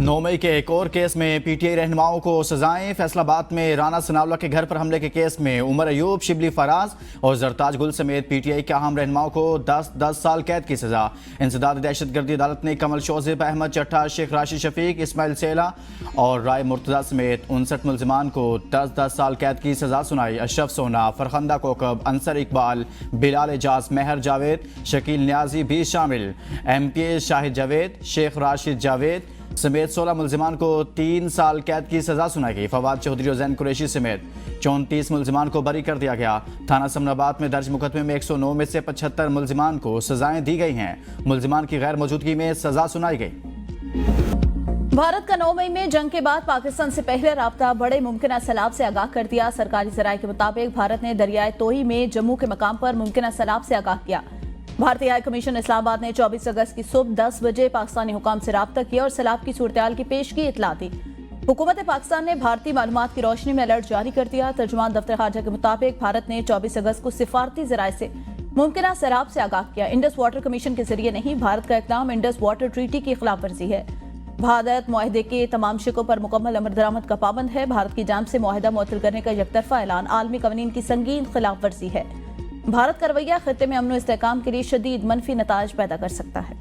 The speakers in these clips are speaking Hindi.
9 मई के एक और केस में पीटीआई रहनुमाओं को सजाएं। फैसलाबाद में राना सनाउल्लाह के घर पर हमले के केस में उमर अयूब, शिबली फराज और जरताज गुल समेत पीटीआई के अहम रहनुमाओं को 10 साल कैद की सजा। इंसदाद दहशतगर्दी अदालत ने कमल शोजिब, अहमद चट्टा, शेख राशिद शफीक, इस्माइल सेला और राय मुर्तजा समेत 59 मुलजिमान को 10 साल कैद की सजा सुनाई। अशरफ सोना, फरखंदा कोकब, अंसर इकबाल, बिलाल एजाज, मेहर जावेद, शकील न्याजी भी शामिल। एमपीए शाहिद जावेद, शेख राशिद जावेद समेत 16 मुलजिमान को 3 साल कैद की सजा सुनाई गई। फवाद चौधरी और जैन कुरैशी समेत 34 मुलजिमान को बरी कर दिया गया। थाना समनाबाद में दर्ज मुकदमे में 109 में से 75 मुलजिमान को सजाएं दी गई हैं। मुलजिमान की गैर मौजूदगी में सजा सुनाई गई। भारत का 9 मई में जंग के बाद पाकिस्तान से पहले राब्ता बड़े मुमकिन सैलाब से आगाह कर दिया। सरकारी जराये के मुताबिक भारत ने दरियाए तोही में जम्मू के मकाम पर मुमकिन सैलाब से आगाह किया। भारतीय हाई कमीशन इस्लामाबाद ने 24 अगस्त की सुबह 10 बजे पाकिस्तानी हुकाम से राब्ता किया और सैलाब की सूरत की पेशगी इतला दी। हुकूमत पाकिस्तान ने भारतीय मालूमात की रोशनी में अलर्ट जारी कर दिया। तर्जुमान दफ्तर खारजा के मुताबिक भारत ने 24 अगस्त को सिफारती जराये से मुमकिन सैलाब से आगाह किया। इंडस वाटर कमीशन के जरिए नहीं, भारत का इक़दाम इंडस वाटर ट्रीटी की खिलाफ वर्जी है। भारत मुआहदे के तमाम शिकों पर मुकम्मल अमल दरामद का पाबंद है। भारत की जानिब से मुआहदा मुअत्तल करने का यकतरफा ऐलान आलमी कवानीन की संगीन खिलाफ वर्जी है। भारत का रवैया खित्ते में अमन इस्तेहकाम के लिए शदीद मनफी नताइज पैदा कर सकता है।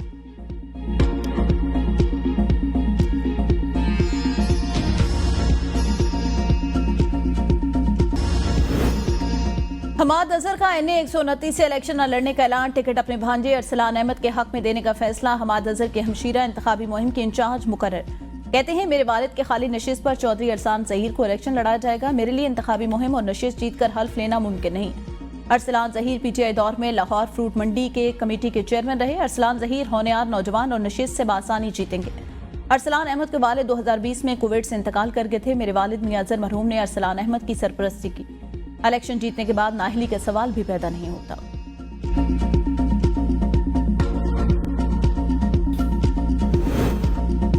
हमाद अजहर का NA 129 से इलेक्शन न लड़ने का ऐलान। टिकट अपने भांजे अरसलान अहमद के हक में देने का फैसला। हमाद अजहर के हमशीरा इंतखाबी मुहिम के इंचार्ज मुकर्रर कहते हैं, मेरे वालिद के खाली नशिस्त पर चौधरी अरसलान ज़हीर को इलेक्शन लड़ाया जाएगा। मेरे लिए इंतखाबी मुहिम और नशिस्त जीत कर हल्फ लेना मुमकिन नहीं। अरसलान ज़हीर PTI दौर में लाहौर फ्रूट मंडी के कमेटी के चेयरमैन रहे। अरसलान ज़हीर होनहार नौजवान और नशिस्त से बासानी जीतेंगे। अरसलान अहमद के वालिद 2020 में कुवैत से इंतकाल कर गए थे। मेरे वालिद मियां अजहर मरहूम ने अरसलान अहमद की सरपरस्ती की। इलेक्शन जीतने के बाद नाअहली का सवाल भी पैदा नहीं होता।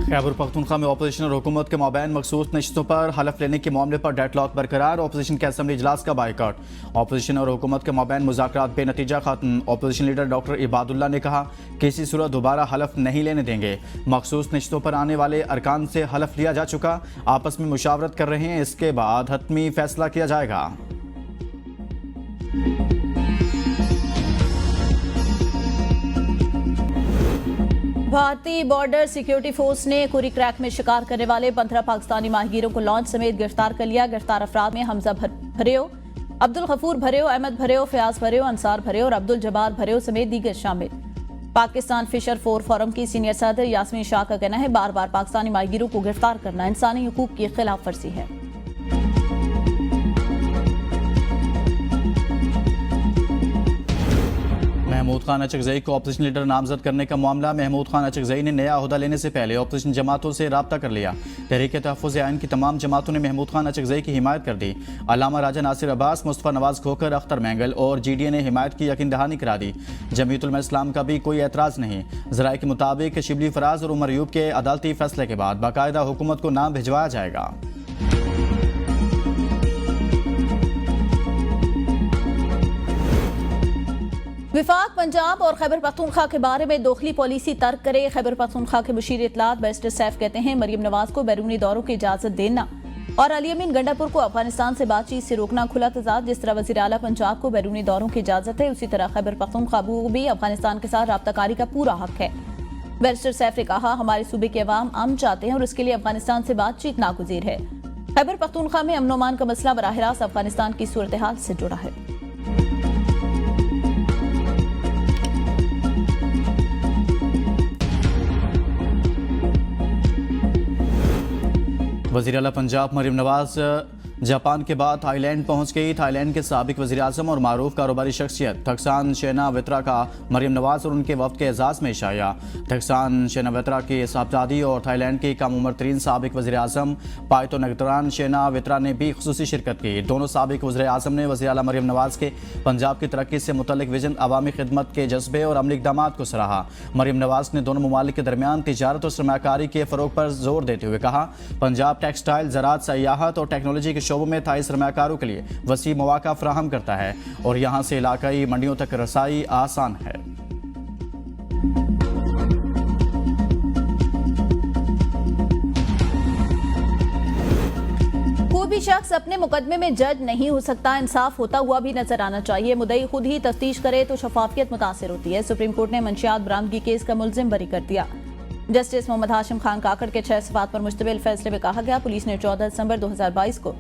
खैबर पख्तूनख्वा में अपोजिशन और हुकूमत के माबैन मखसूस नशिस्तों पर हलफ लेने के मामले पर डेडलॉक बरकरार। अपोजिशन के असम्बली इजलास का बायकॉट। अपोजिशन और हुकूमत के माबैन मुज़ाकरात बेनतीजा खत्म। अपोजिशन लीडर डॉक्टर इबादुल्ला ने कहा, किसी सूरत दोबारा हलफ नहीं लेने देंगे। मखसूस नशिस्तों पर आने वाले अरकान से हलफ लिया जा चुका, आपस में मुशावरत कर रहे हैं, इसके बाद हतमी फैसला किया जाएगा। भारतीय बॉर्डर सिक्योरिटी फोर्स ने कुरी क्रैक में शिकार करने वाले 15 पाकिस्तानी माहिगीरों को लॉन्च समेत गिरफ्तार कर लिया। गिरफ्तार अफराद में हमजा भरेओ, अब्दुल गफूर भरेओ, अहमद भरेओ, फयाज भरेओ, अंसार भरेओ और अब्दुल जबार भरेओ समेत दीगर शामिल। पाकिस्तान फिशर फोर फोरम की सीनियर सदर यास्मीन शाह का कहना है, बार बार पाकिस्तानी माहिगीरों को गिरफ्तार करना इंसानी हुकूक की खिलाफ वर्जी है। महमूद खान अचकजई को अपोजिशन लीडर नामजद करने का मामला। महमूद खान अचकजई ने नया ओहदा लेने से पहले अपोजिशन जमातों से रब्ता कर लिया। तहरीक तहफ़्फ़ुज़ आइन की तमाम जमातों ने महमूद खान अचकजई की हिमायत कर दी। अल्लामा राजा नासिर अब्बास, मुस्तफ़ा नवाज खोखर, अख्तर मैंगल और GDA ने हिमायत की यकीन दहानी करा दी। जमीयत उलमा इस्लाम का भी कोई एतराज़ नहीं। ज़राए के मुताबिक शिबली फराज और उमर अयूब के अदालती फैसले के बाद बाकायदा हुकूमत को नाम भिजवाया जाएगा। विफाक पंजाब और खैबर पख्तूनख्वा के बारे में दोखली पॉलिसी तर्क करे। खैबर पख्तूनख्वा के मुशीर इत्तलात बैरिस्टर सैफ कहते हैं, मरियम नवाज को बैरूनी दौरों की इजाजत देना और अली अमीन गंडापुर को अफगानिस्तान से बातचीत से रोकना खुला तजाद। जिस तरह वज़ीर आला पंजाब को बैरूनी दौरों की इजाजत है, उसी तरह खैबर पख्तूनख्वा को भी अफगानिस्तान के साथ राब्ताकारी का पूरा हक है। बैरिस्टर सैफ ने कहा, हमारे सूबे के अवाम अमन चाहते हैं और उसके लिए अफगानिस्तान से बातचीत नागुज़ीर है। खैबर पख्तूनख्वा में अमन अमान का मसला बराह रास्त अफगानिस्तान की सूरत हाल से जुड़ा है। वज़ीर आला पंजाब मरियम नवाज जापान के बाद थाईलैंड पहुंच गई। थाईलैंड के साबिक वज़ीर आज़म और मारूफ कारोबारी शख्सियत थक्सान शेनावित्रा का मरियम नवाज और उनके वफ्द के एजाज़ में इशाया। थक्सान शेनावित्रा की साहबजादी और थाईलैंड की कम उम्र तरीन साबिक वज़ीर आज़म पायतो नगतरान शेनावित्रा ने भी खुसूसी शिरकत की। दोनों साबिक वज़ीर आज़म ने वज़ीर आला मरियम नवाज के पंजाब की तरक्की से मुतल्लिक विजन, अवामी खिदमत के जज्बे और अमली इक़दामात को सराहा। मरियम नवाज ने दोनों ममालिक के दरमियान तिजारत और सरमायाकारी के फ़रोग पर जोर देते हुए कहा, पंजाब टेक्सटाइल, ज़राअत, सयाहत और टेक्नोलॉजी के शोबों में थाई सरमायाकारों के लिए वसी मौका फराहम करता है और यहाँ से इलाकाई मंडियों तक रसाई आसान है। शख्स अपने मुकदमे में जज नहीं हो सकता, इंसाफ होता हुआ भी नजर आना चाहिए। मुद्दई खुद ही तफ्तीश करे तो शफाफियत मुतासिर होती है। सुप्रीम कोर्ट ने मंशियात बरामदगी केस का मुलजिम बरी कर दिया। जस्टिस मोहम्मद हाशिम खान काकड़ के 6 सफ़ात पर मुश्तमिल फैसले में कहा गया, पुलिस ने 14 दिसंबर 2022 को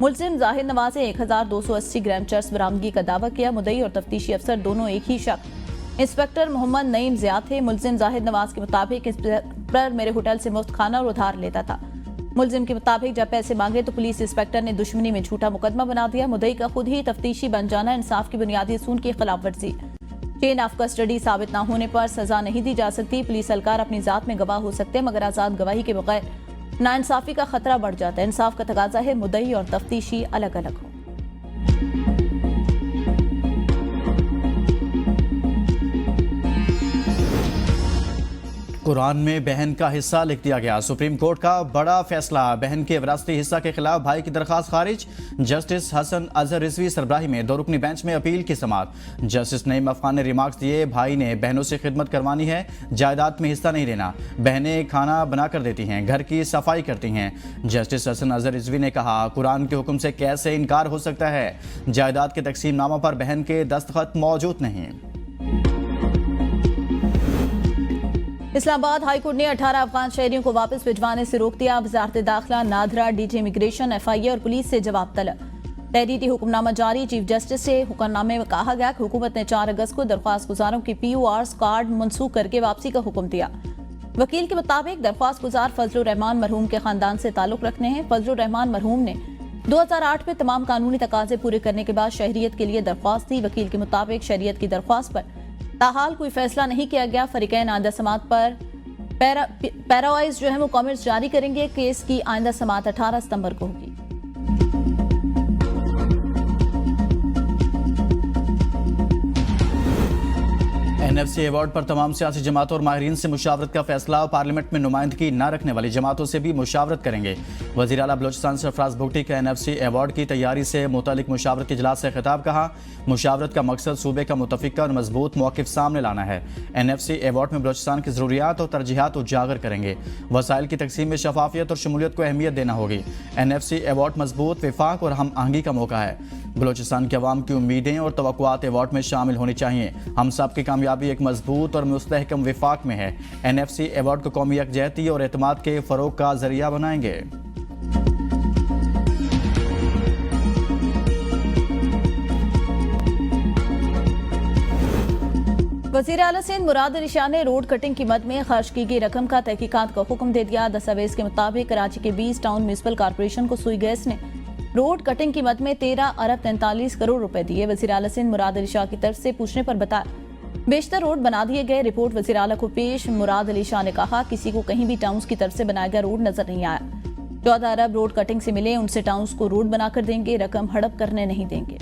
मुलजिम जाहिद नवाज से 1280 ग्राम चर्स बरामदगी का दावा किया। मुद्दई और तफ्तीशी अफसर दोनों एक ही शख्स इंस्पेक्टर मोहम्मद नईम ज़ियाद थे। मुलजिम जाहिद नवाज के मुताबिक इंस्पेक्टर मेरे होटल से मुफ्त खाना और उधार लेता था। मुलजिम के मुताबिक जब पैसे मांगे तो पुलिस इंस्पेक्टर ने दुश्मनी में झूठा मुकदमा बना दिया। मुद्दई का खुद ही तफ्तीशी बन जाना इंसाफ की बुनियादी असूल की खिलाफ वर्जी। चेन ऑफ कस्टडी साबित न होने पर सजा नहीं दी जा सकती। पुलिस एहलकार अपनी जात में गवाह हो सकते हैं, मगर आजाद गवाही के बगैर नाइंसाफी का खतरा बढ़ जाता है। इंसाफ का तकाजा है मुद्दई और तफ्तीशी अलग अलग हो। कुरान में बहन का हिस्सा लिख दिया गया। सुप्रीम कोर्ट का बड़ा फैसला, बहन के विरासती हिस्सा के खिलाफ भाई की दरखास्त खारिज। जस्टिस हसन अजहर रिजवी सरबराही में 2 रुकनी बेंच में अपील की समाअत। जस्टिस नईम अफगान ने रिमार्क्स दिए, भाई ने बहनों से खिदमत करवानी है, जायदाद में हिस्सा नहीं लेना। बहनें खाना बना कर देती हैं, घर की सफाई करती हैं। जस्टिस हसन अजहर रिजवी ने कहा, कुरान के हुक्म से कैसे इनकार हो सकता है। जायदाद के तकसीमनामा पर बहन के दस्तखत मौजूद नहीं। इस्लामाबाद हाई कोर्ट ने 18 अफगान शहरियों को वापस भिजवाने से रोक दिया। वजारत दाखिला, नादरा, डीजी इमिग्रेशन, FIA और पुलिस से जवाब तलब। तहरीरी हुक्मनामा जारी। चीफ जस्टिस से हुक्मनामे में कहा गया कि हुकूमत ने 4 अगस्त को दरख्वास्त गुजारों की PORs कार्ड मनसूख करके वापसी का हुक्म दिया। वकील के मुताबिक दरख्वास्त गुजार फजलुर रहमान मरहूम के खानदान से ताल्लुक रखने हैं। फजलुर रहमान मरहूम ने 2008 में तमाम कानूनी तकाजे पूरे करने के बाद शहरियत के लिए दरख्वास्त दी। वकील के मुताबिक शहरियत की दरख्वास्त पर ताहाल कोई फैसला नहीं किया गया। फरीकैन आइंदा समाअत पर पैरावाइज वो कमेंट्स जारी करेंगे। केस की आइंदा समाअत 18 सितंबर को होगी। NFC अवार्ड पर तमाम सियासी जमातों और माहिरीन से मुशावरत का फैसला। पार्लियामेंट में नुमाइंदगी न रखने वाली जमातों से भी मुशावरत करेंगे। वज़ीर आला बलोचिस्तान सरफराज भुगटी का NFC अवार्ड की तैयारी से मुतालिक मुशावरत के इजलास से खिताब। कहा, मुशावरत का मकसद सूबे का मुतफ़िका और मजबूत मौक़िफ़ सामने लाना है। NFC अवार्ड में बलोचिस्तान की ज़रूरियात और तरजीहात उजागर करेंगे। वसाइल की तकसीम में शफाफियत और शमूलियत को अहमियत देना होगी। NFC अवार्ड मजबूत विफाक और हम आहंगी का मौका है। बलोचिस्तान की आवाम की उम्मीदें और तवक्कुआत अवार्ड में शामिल होनी चाहिए। हम सब की कामयाबी एक मजबूत और मुस्तहकम विफाक में है। NFC अवार्ड को कौमी यकजहती और एतमाद के फ़रोग का जरिया बनाएंगे। वज़ीर आला सिंध मुराद अली शाह ने रोड कटिंग की मद में खर्च की गई रकम का तहकीकात का हुक्म दे दिया। दस्तावेज के मुताबिक कराची के 20 टाउन म्यूनिसिपल कॉर्पोरेशन को सुई गैस ने रोड कटिंग की मद में 13 अरब 43 करोड़ रुपए दिए। वज़ीर आला सिंध मुराद अली शाह की तरफ से पूछने पर बताया, बेशतर रोड बना दिए गए। रिपोर्ट वज़ीर आला को पेश। मुराद अली शाह ने कहा, किसी को कहीं भी टाउन्स की तरफ से बनाया गया रोड नजर नहीं आया। 14 अरब रोड कटिंग से मिले, उनसे टाउन्स को रोड बनाकर देंगे, रकम हड़प करने नहीं देंगे।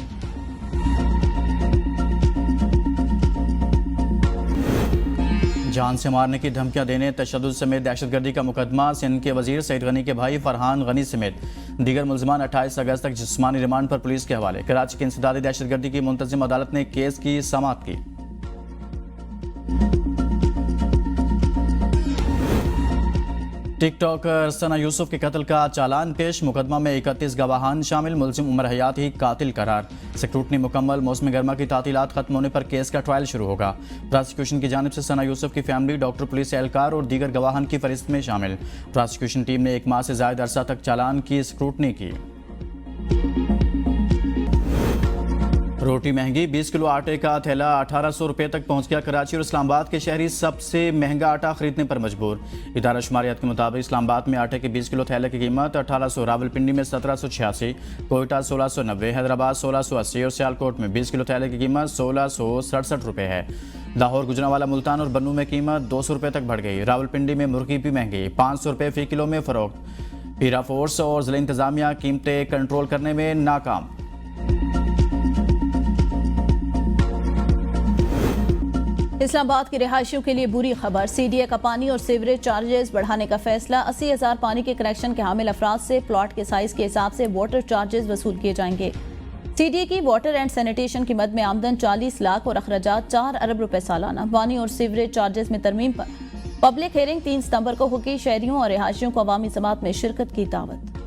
जान से मारने की धमकियां देने, तशद्दुद समेत दहशतगर्दी का मुकदमा। सिंध के वजीर सईद गनी के भाई फरहान गनी समेत दीगर मुलजमान 28 अगस्त तक जिस्मानी रिमांड पर पुलिस के हवाले। कराची की इंसदादी दहशतगर्दी की मुंतजिम अदालत ने केस की समाअत की। टिकटॉकर सना यूसुफ के कत्ल का चालान पेश। मुकदमा में 31 गवाहान शामिल। मुलजिम उमर हयात ही कातिल करार। स्क्रूटनी मुकम्मल। मौसम गर्मा की तातीलात खत्म होने पर केस का ट्रायल शुरू होगा। प्रोसिक्यूशन की जानिब से सना यूसुफ की फैमिली, डॉक्टर, पुलिस एहलकार और दीगर गवाहान की फहरिस्त में शामिल। प्रोसिक्यूशन टीम ने 1 माह से ज्यादा अरसा तक चालान की स्क्रूटनी की। रोटी महंगी। 20 किलो आटे का थैला 1800 रुपये तक पहुंच गया। कराची और इस्लामाबाद के शहरी सबसे महंगा आटा खरीदने पर मजबूर। इदारा शुमारियात के मुताबिक इस्लामाबाद में आटे के 20 किलो थैले की कीमत 1800, रावलपिंडी में 1786, कोयटा 1690, हैदराबाद 1680 और सियालकोट में 20 किलो थैले की कीमत 1667 रुपये है। लाहौर, गुजरांवाला, मुल्तान और बन्नू में कीमत 200 रुपये तक बढ़ गई। रावलपिंडी में मुर्गी भी महंगी, 500 रुपये फी किलो में फरोख्त। पीरा फोर्स और जिला इंतजामिया कीमतें कंट्रोल करने में नाकाम। इस्लामाबाद के रिहायशियों के लिए बुरी खबर। CDA का पानी और सीवरेज चार्जेस बढ़ाने का फैसला। 80,000 पानी के कनेक्शन के हामिल अफराद से प्लॉट के साइज के हिसाब से वाटर चार्जेस वसूल किए जाएंगे। CDA की वाटर एंड सैनिटेशन की मद में आमदन 40 लाख और अखराजात 4 अरब रुपए सालाना। पानी और सीवरेज चार्जेस में तरमीम पर पब्लिक हियरिंग 3 सितंबर को होगी। शहरियों और रिहायशियों को अवामी समात में शिरकत की दावत।